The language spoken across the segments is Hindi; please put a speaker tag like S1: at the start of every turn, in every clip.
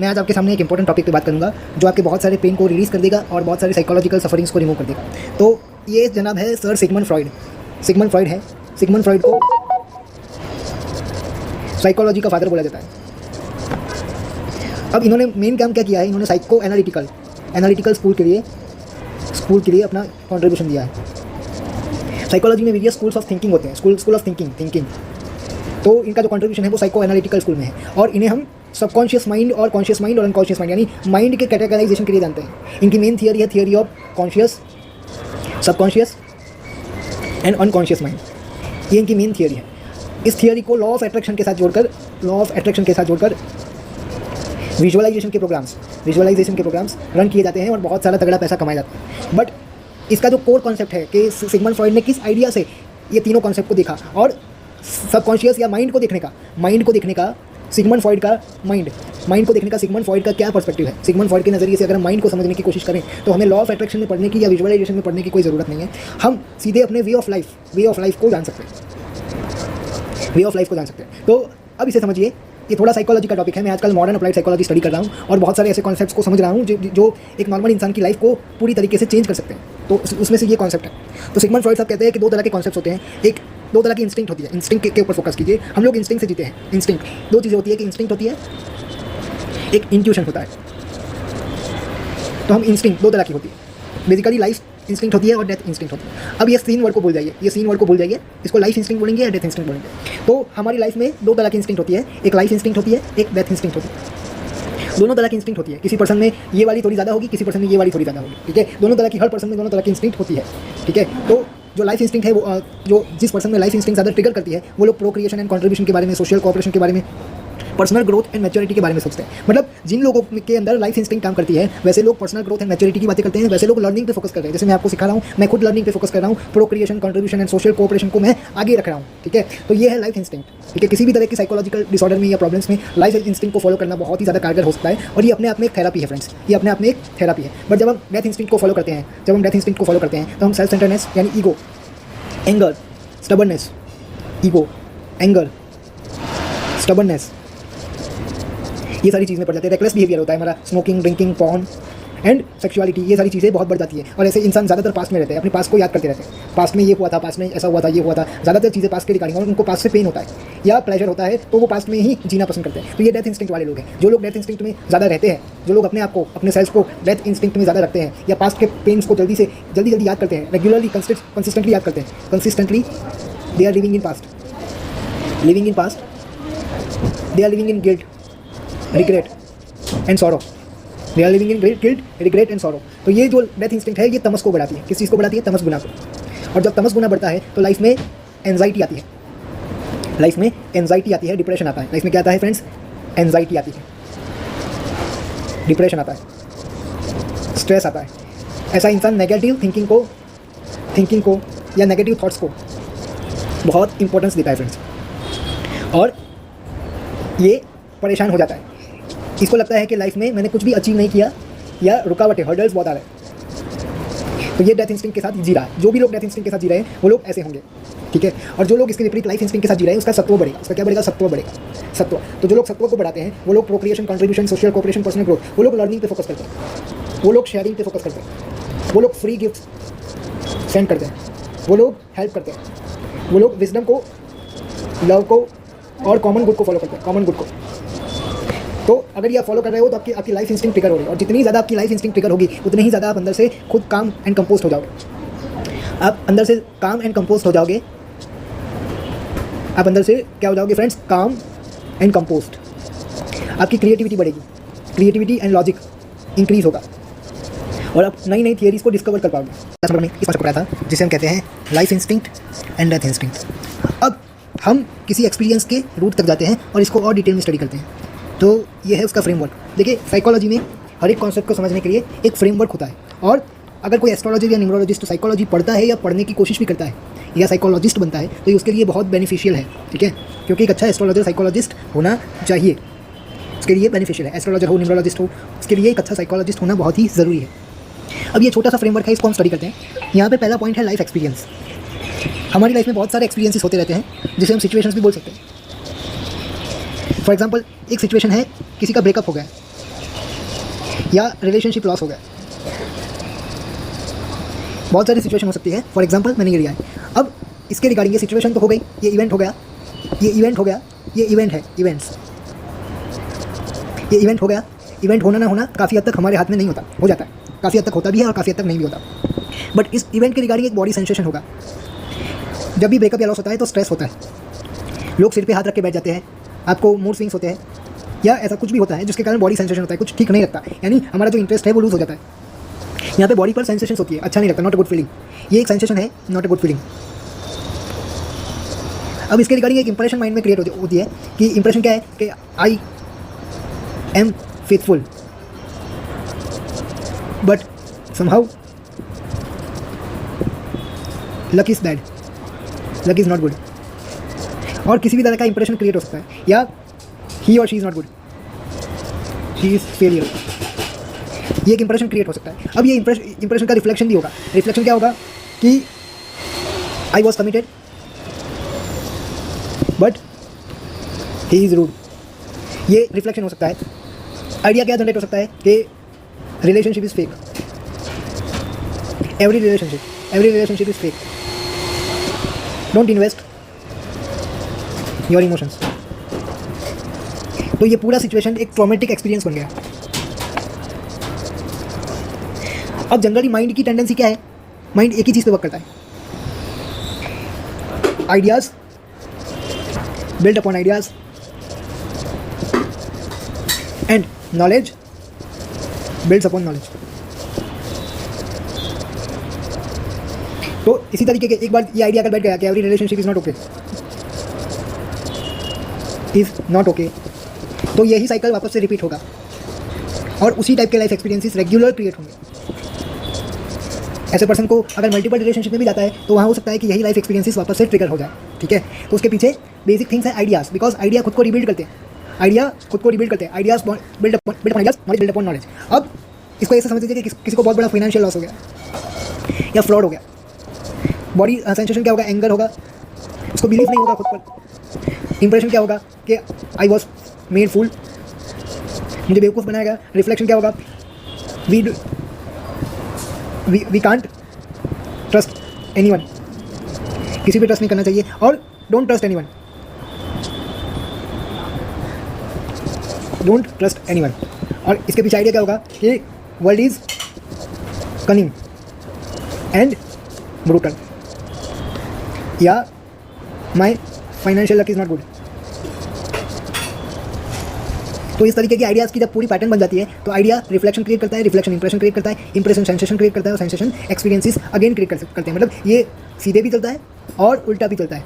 S1: मैं आज आपके सामने एक इंपॉर्टेंट टॉपिक पे बात करूंगा जो आपके बहुत सारे पेन को रिलीज़ कर देगा और बहुत सारे साइकोलॉजिकल सफरिंग्स को रिमूव कर देगा। तो ये जनाब है sir Sigmund Freud. Sigmund Freud है, सिगमंड फ्रॉइड को साइकोलॉजी का फादर बोला जाता है। अब इन्होंने मेन काम क्या किया है, इन्होंने साइको एनालिटिकल स्कूल के लिए अपना कॉन्ट्रीब्यूशन दिया है। साइकोलॉजी में वेरियस स्कूल्स ऑफ थिंकिंग होते हैं, स्कूल ऑफ थिंकिंग। तो इनका जो कॉन्ट्रीब्यूशन है वो साइको एनालिटिकल स्कूल में है और इन्हें हम सबकॉन्शियस माइंड और कॉन्शियस माइंड और अनकॉन्शियस माइंड यानी माइंड के कैटेगराइजेशन के लिए जानते हैं। इनकी मेन थियरी है theory of conscious, subconscious and unconscious mind. ये इनकी मेन थियरी है। इस थियरी को लॉ ऑफ एट्रैक्शन के साथ जोड़कर विजुअलाइजेशन के प्रोग्राम्स रन किए जाते हैं और बहुत सारा तगड़ा पैसा कमाया जाता है। बट इसका जो कोर कॉन्सेप्ट है कि सिगमंड फ्रॉइड ने किस आइडिया से ये तीनों कॉन्सेप्ट को देखा और सबकॉन्शियस या माइंड को देखने का सिगमंड फ्रॉइड का माइंड को देखने का सिगमंड फ्रॉइड का क्या पर्सपेक्टिव है। सिगमंड फ्रॉइड के नज़रिए से अगर हम माइंड को समझने की कोशिश करें तो हमें लॉ ऑफ एट्रैक्शन में पढ़ने की या विजुअलाइजेशन में पढ़ने की कोई ज़रूरत नहीं है। हम सीधे अपने वे ऑफ लाइफ को जान सकते हैं। तो अब इसे समझिए, ये थोड़ा साइकोलॉजी का टॉपिक है। मैं आजकल मॉडर्न अप्लाइड साइकोलॉजी स्टडी कर रहा हूँ और बहुत सारे ऐसे कॉन्सेप्ट्स को समझ रहा हूँ जो एक नॉर्मल इंसान की लाइफ को पूरी तरीके से चेंज कर सकते हैं। तो उसमें से ये कॉन्सेप्ट है। तो सिगमंड फ्रॉइड साहब कहते हैं कि दो तरह के कॉन्सेप्ट्स होते हैं। दो तरह की इंस्टिंक्ट होती है। इंस्टिंक्ट के ऊपर फोकस कीजिए। हम लोग इंस्टिंक्ट से जीते हैं। इंस्टिंक्ट दो चीज़ें होती है कि इंस्टिंक्ट होती है, एक इंट्यूशन होता है। तो हम इंस्टिंक्ट दो तरह की होती है, बेसिकली लाइफ इंस्टिंक्ट होती है और डेथ इंस्टिंक्ट होती है। अब ये सीन वर्ड को भूल जाइए, इसको लाइफ इंस्टिंक्ट बोलेंगे या डेथ इंस्टिंक्ट बोलेंगे। तो हमारी लाइफ में दो तरह की इंस्टिंक्ट होती है, एक लाइफ इंस्टिंक्ट होती है, एक डेथ इंस्टिंक्ट होती है। दोनों तरह की इंस्टिंक्ट होती है। किसी पर्सन में ये वाली थोड़ी ज़्यादा होगी, किसी पर्सन में ये वाली थोड़ी ज़्यादा होगी। ठीक है, दोनों तरह की, हर पर्सन में दोनों तरह की इंस्टिंक्ट होती है। ठीक है, तो जो लाइफ इंस्टिंक्ट है वो जो जिस पर्सन में लाइफ इंस्टिंक्ट ज़्यादा ट्रिगर करती है वो लोग प्रोक्रिएशन एंड कंट्रीब्यूशन के बारे में, सोशल कोऑपरेशन के बारे में, पर्सनल ग्रोथ एंड मैच्योरिटी के बारे में सोचते हैं। मतलब जिन लोगों के अंदर लाइफ इंस्टिंक्ट काम करती है वैसे लोग पर्सनल ग्रोथ एंड मैच्योरिटी की बातें करते हैं, वैसे लोग लर्निंग पे फोकस कर रहे हैं। जैसे मैं आपको सिखा रहा हूँ, मैं खुद लर्निंग पे फोकस कर रहा हूँ, procreation, contribution and social cooperation को मैं आगे रख रहा हूँ। ठीक है, तो ये है लाइफ इंस्टिंक्ट। ठीक है, किसी भी तरह की साइकोलॉजिकल डिसऑर्डर में या प्रॉब्लम्स में लाइफ इंस्टिंक्ट को फॉलो करना बहुत ही ज़्यादा कारगर हो सकता है और ये अपने आप में एक थेरापी है फ्रेंड्स, ये अपने आप में एक थेरापी है। बट जब हम डेथ इंस्टिंक्ट को फॉलो करते हैं, तो हम सेल्फ सेंटर्डनेस यानी ईगो, एंगर, स्टबर्ननेस, ये सारी चीज़ें पड़ जाती है। रेकलेस बिहेवियर होता है हमारा, smoking, drinking, porn and sexuality, ये सारी चीज़ें बहुत बढ़ जाती है। और ऐसे इंसान ज़्यादातर पास्ट में रहते हैं, अपने पास्ट को याद करते रहते हैं। पास्ट में ये हुआ था, पास्ट में ऐसा हुआ था, ये हुआ था, ज़्यादातर चीज़ें पास्ट के रिगार्डिंग, और उनको पास्ट से पेन होता है या प्लेजर होता है तो वो पास्ट में ही जीना पसंद करते हैं। तो ये डेथ इंस्टिंक्ट वाले लोग हैं। जो लोग डेथ इंस्टिंक्ट में ज़्यादा रहते हैं, जो लोग अपने आप को, अपने सेल्फ को डेथ इंस्टिंक्ट में ज़्यादा रखते हैं या पास्ट के पेन्स को जल्दी याद करते हैं, रेगुलरली कंसिस्टेंटली याद करते हैं, they are living in past, they are living in guilt, regret and sorrow. तो ये जो डेथ इंस्टिंक्ट है ये तमस को बढ़ाती है। किस चीज़ को बढ़ाती है? तमस गुना को। और जब तमस गुना बढ़ता है तो लाइफ में एंजाइटी आती है, डिप्रेशन आता है। लाइफ में क्या आता है फ्रेंड्स? एंजाइटी आती है, डिप्रेशन आता है, स्ट्रेस आता है। ऐसा इंसान नेगेटिव थिंकिंग को या नेगेटिव थॉट्स को बहुत इंपॉर्टेंस देता है फ्रेंड्स, और ये परेशान हो जाता है। इसको लगता है कि लाइफ में मैंने कुछ भी अचीव नहीं किया या रुकावटें, हर्डल्स बहुत आ रहे हैं। तो ये डेथ इंस्टिंक्ट के साथ जी रहा है। जो भी लोग डेथ इंस्टिंक्ट के साथ जी रहे हैं वो लोग ऐसे होंगे। ठीक है, और जो लोग इसके विपरीत लाइफ इंस्टिंक्ट के साथ जी रहे हैं उसका सत्व बढ़ेगा। उसका क्या बढ़ेगा? सत्व। तो जो लोग सत्व को बढ़ाते हैं वो लोग procreation, contribution, social cooperation, personal growth, वो लोग लर्निंग पे फोकस करते हैं, वो लोग शेयरिंग पे फोकस करते हैं, वो लोग फ्री गिफ्ट सेंड करते हैं, वो लोग हेल्प करते हैं, वो लोग विजडम को, लव को और कॉमन गुड को फॉलो करते हैं, तो अगर ये आप फॉलो कर रहे हो तो आपकी लाइफ इंस्टिंक्ट ट्रिगर हो रही है। और जितनी ज़्यादा आपकी लाइफ इंस्टिंक्ट ट्रिगर होगी उतनी ही ज़्यादा आप अंदर से खुद काम एंड कंपोस्ट हो जाओगे। आप अंदर से काम एंड कंपोस्ट हो जाओगे। आप अंदर से क्या हो जाओगे फ्रेंड्स? काम एंड कंपोस्ट। आपकी क्रिएटिविटी बढ़ेगी, क्रिएटिविटी एंड लॉजिक इंक्रीज होगा और आप नई नई थियरीज़ को डिस्कवर कर पाओगे। क्लास में इस पढ़ा था जिसे हम कहते हैं life instinct and death instinct. अब हम किसी एक्सपीरियंस के रूट तक जाते हैं और इसको और डिटेल में स्टडी करते हैं। तो ये है उसका फ्रेमवर्क। देखिए, साइकोलॉजी में हर एक कॉन्सेप्ट को समझने के लिए एक फ्रेमवर्क होता है, और अगर कोई एस्ट्रोलॉजी या न्यूमरोलॉजिस्ट साइकोलॉजी पढ़ता है या पढ़ने की कोशिश भी करता है या साइकोलॉजिस्ट बनता है तो ये उसके लिए बहुत बेनिफिशियल है। ठीक है, क्योंकि एक अच्छा एस्ट्रोलॉजर साइकोलॉजिस्ट होना चाहिए, उसके लिए बेनिफिशियल है। एस्ट्रोलॉजर हो, न्यूमरोलॉजिस्ट हो, उसके लिए एक अच्छा साइकोलॉजिस्ट होना बहुत ही ज़रूरी है। अब ये छोटा सा फ्रेमवर्क है, इसको हम स्टडी करते हैं। यहाँ पे पहला पॉइंट है लाइफ एक्सपीरियंस। हमारी लाइफ में बहुत सारे एक्सपीरियंसेस होते रहते हैं जिसे हम सिचुएशंस भी बोल सकते हैं। फॉर एग्जांपल, एक सिचुएशन है, किसी का ब्रेकअप हो गया, या रिलेशनशिप लॉस हो गया। बहुत सारी सिचुएशन हो सकती है। फॉर एग्जांपल मैंने ये लिया है। अब इसके रिगार्डिंग ये सिचुएशन तो हो गई, ये इवेंट हो गया, ये इवेंट हो गया, ये इवेंट है, इवेंट्स, ये इवेंट हो गया। इवेंट होना ना होना काफ़ी हद तक हमारे हाथ में नहीं होता, हो जाता है, काफ़ी हद तक होता भी है और काफ़ी हद तक नहीं भी होता। बट इस इवेंट के रिगार्डिंग एक बॉडी सेंसेशन होगा। जब भी ब्रेकअप या लॉस होता है तो स्ट्रेस होता है, लोग सिर पे हाथ रख के बैठ जाते हैं, आपको मूड स्विंग्स होते हैं, या ऐसा कुछ भी होता है जिसके कारण बॉडी सेंसेशन होता है, कुछ ठीक नहीं लगता, यानी हमारा जो इंटरेस्ट है वो लूज़ हो जाता है। यहाँ पे बॉडी पर सेंसेशन होती है, अच्छा नहीं लगता, नॉट अ गुड फीलिंग। ये एक सेंसेशन है, नॉट अ गुड फीलिंग। अब इसके रिगार्डिंग एक इंप्रेशन माइंड में क्रिएट होती है कि इंप्रेशन क्या है कि I am faithful, but somehow luck is bad, luck is not good. और किसी भी तरह का इंप्रेशन क्रिएट हो सकता है, या ही और she is not good, she is failure, ये एक इंप्रेशन क्रिएट हो सकता है। अब ये इंप्रेशन का रिफ्लेक्शन भी होगा। रिफ्लेक्शन क्या होगा कि I was committed but he is rude, ये रिफ्लेक्शन हो सकता है। आइडिया क्या जनरेट हो सकता है कि relationship is fake, every relationship is fake, don't invest your emotions. तो ये पूरा सिचुएशन एक ट्रॉमेटिक एक्सपीरियंस बन गया। अब जनरली माइंड की टेंडेंसी क्या है, माइंड एक ही चीज़ पे वर्क करता है, ideas, build upon ideas, and knowledge builds upon knowledge. तो इसी तरीके के एक बार ये आइडिया अगर बैठ गया कि every relationship is not okay, is not okay, तो यही साइकिल वापस से रिपीट होगा और उसी टाइप के लाइफ एक्सपीरियंसेस रेगुलर क्रिएट होंगे। ऐसे पर्सन को अगर मल्टीपल रिलेशनशिप में भी जाता है तो वहाँ हो सकता है कि यही लाइफ एक्सपीरियंसेस वापस से ट्रिगर हो जाए, ठीक है। तो उसके पीछे बेसिक थिंग्स है आइडियाज़, बिकॉज आइडिया खुद को रिबिल्ड करते हैं, ideas build upon ideas, knowledge build upon knowledge. अब इसको ऐसे समझ लीजिए कि किसी को बहुत बड़ा फाइनेंशियल लॉस हो गया या फ्रॉड हो गया, बॉडी सेंसेशन क्या होगा, एंगर होगा, उसको बिलीव नहीं होगा खुद पर। इंप्रेशन क्या होगा कि आई वॉज मेड फूल, मुझे बेवकूफ़ बनाया गया। रिफ्लेक्शन क्या होगा, वी कांट ट्रस्ट एनीवन, किसी पे ट्रस्ट नहीं करना चाहिए, और don't trust anyone, don't trust anyone. और इसके पीछे आइडिया क्या होगा कि world is cunning and brutal, या my financial luck is not good. तो इस तरीके की आइडियाज़ की जब पूरी पैटर्न बन जाती है तो आइडिया रिफ्लेक्शन क्रिएट करता है, रिफ्लेक्शन इंप्रेशन क्रिएट करता है, इंप्रेशन सेंसेशन क्रिएट करता है, और सेंसेशन एक्सपीरियंसेस अगेन क्रिएट करते हैं। मतलब ये सीधे भी चलता है और उल्टा भी चलता है।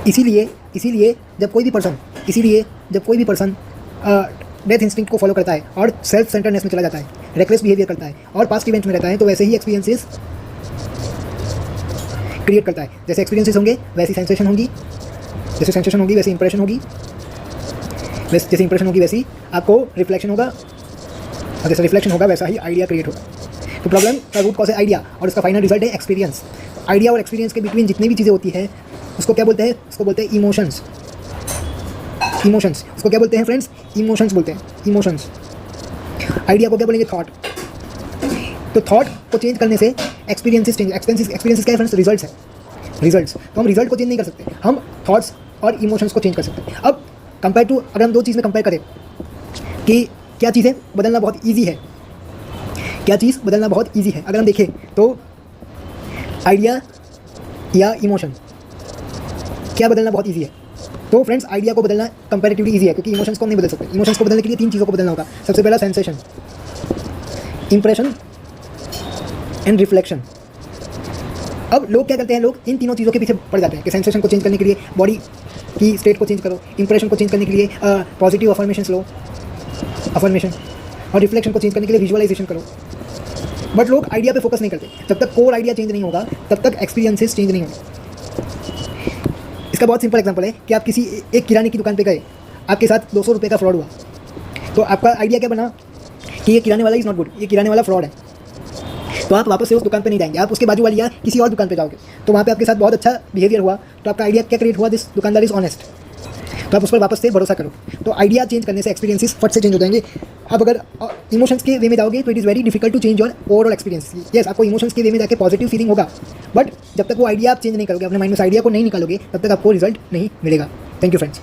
S1: इसीलिए जब कोई भी पर्सन डेथ इंस्टिंक्ट को फॉलो करता है और सेल्फ सेंटरनेस में चला जाता है, रेकलेस बिहेवियर करता है और पास्ट इवेंट्स में रहता है, तो वैसे ही एक्सपीरियंसेस क्रिएट करता है। जैसे एक्सपीरियंसेस होंगे वैसी सेंसेशन होंगी, जैसे सेंसेशन होगी वैसी इंप्रेशन होगी, जैसे इंप्रेशन होगी वैसी आपको रिफ्लेक्शन होगा, और जैसे रिफ्लेक्शन होगा वैसा ही आइडिया क्रिएट होगा। तो प्रॉब्लम का रूट कॉज है आइडिया और उसका फाइनल रिजल्ट है एक्सपीरियंस। आइडिया और एक्सपीरियंस के बिटवीन जितनी भी चीज़ें होती है उसको क्या बोलते हैं, उसको बोलते हैं इमोशंस। उसको क्या बोलते हैं फ्रेंड्स, इमोशंस बोलते हैं, इमोशंस। आइडिया को क्या बोलेंगे, थॉट। तो थॉट को चेंज करने से एक्सपीरियंसेस क्या है फ्रेंड्स, रिजल्ट्स है, रिजल्ट्स। तो हम रिजल्ट को चेंज नहीं कर सकते, हम थॉट्स और इमोशंस को चेंज कर सकते हैं। अब कंपेयर टू, अगर हम दो चीज़ में कंपेयर करें कि क्या चीज़ है बदलना बहुत ईजी है, क्या चीज़ बदलना बहुत ईजी है, अगर हम देखें तो आइडिया या इमोशन, क्या बदलना बहुत ईजी है। तो फ्रेंड्स आइडिया को बदलना कंपैरेटिवली ईजी है, क्योंकि इमोशंस को नहीं बदल सकते। इमोशंस को बदलने के लिए 3 चीज़ों को बदलना होगा। सबसे पहला सेंसेशन, इंप्रेशन एंड रिफ्लेक्शन। अब लोग क्या करते हैं, लोग इन तीनों चीज़ों के पीछे पड़ जाते हैं कि सेंसेशन को चेंज करने के लिए बॉडी की स्टेट को चेंज करो, इंप्रेशन को चेंज करने के लिए पॉजिटिव अफर्मेशन लो, और रिफ्लेक्शन को चेंज करने के लिए विजुअलाइजेशन करो। बट लोग आइडिया पे फोकस नहीं करते। जब तक कोर आइडिया चेंज नहीं होगा तब तक एक्सपीरियंसेस चेंज नहीं होंगे। इसका बहुत सिंपल एग्जांपल है कि आप किसी एक किराने की दुकान पे गए, आपके साथ 200 रुपये का फ्रॉड हुआ, तो आपका आइडिया क्या बना कि ये किराने वाला इज़ नॉट गुड, ये किराने वाला फ्रॉड है। तो आप वापस से उस दुकान पे नहीं जाएंगे, आप उसके बाजू वाली या किसी और दुकान पे जाओगे, तो वहाँ पे आपके साथ बहुत अच्छा बिहेवियर हुआ, तो आपका आइडिया क्या क्रिएट हुआ, दिस दुकानदार इज़ ऑनेस्ट। तो आप उस पर वापस से भरोसा करो। तो आइडिया चेंज करने से एक्सपीरियंसेस फट से चेंज हो जाएंगे। अब अगर इमोशंस के वे में जाओगे तो it is very difficult to change your overall experience. Yes, आपको इमोशंस के वे में जाके पॉजिटिव फीलिंग होगा, बट जब तक वो आइडिया आप चेंज नहीं करोगे, अपने माइंड में से आइडिया को नहीं निकालोगे, तब तक आपको रिजल्ट नहीं मिलेगा। Thank you friends.